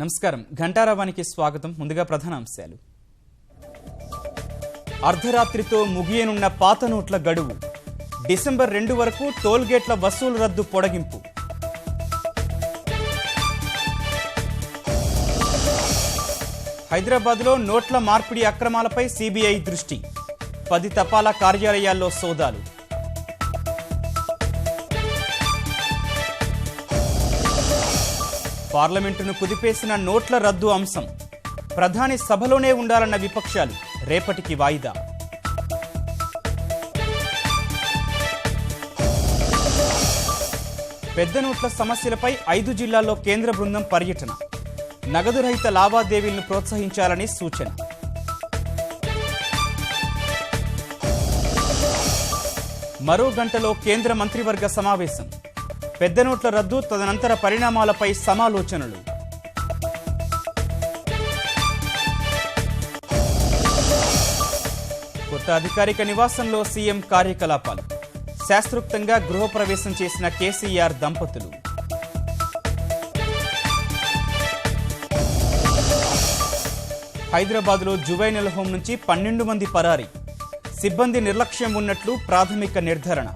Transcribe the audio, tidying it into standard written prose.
నమస్కారం ఘంటారావానికి స్వాగతం. ముందుగా ప్రధాన అంశాలు. అర్ధరాత్రితో ముగియనున్న పాత నోట్ల గడువు. డిసెంబర్ 2 వరకు టోల్గేట్ల వసూలు రద్దు పొడిగింపు. హైదరాబాద్లో నోట్ల మార్పిడి అక్రమాలపై సిబిఐ దృష్టి. 10 తపాలా కార్యాలయాల్లో సోదాలు. పార్లమెంటును కుదిపేసిన నోట్ల రద్దు అంశం. ప్రధాని సభలోనే ఉండాలన్న విపక్షాలు. రేపటికి వాయిదా. పెద్ద నోట్ల సమస్యలపై 5 జిల్లాల్లో కేంద్ర బృందం పర్యటన. నగదు రహిత లావాదేవీలను ప్రోత్సహించాలని సూచన. మరో గంటలో కేంద్ర మంత్రివర్గ సమావేశం. పెద్ద నోట్ల రద్దు తదనంతర పరిణామాలపై సమాలోచనలు. కొత్త అధికారిక నివాసంలో సీఎం కార్యకలాపాలు. శాస్త్రోక్తంగా గృహప్రవేశం చేసిన కేసీఆర్ దంపతులు. హైదరాబాద్లో జువైనల్ హోం నుంచి 12 మంది పరారీ. సిబ్బంది నిర్లక్ష్యం ఉన్నట్లు ప్రాథమిక నిర్ధారణ.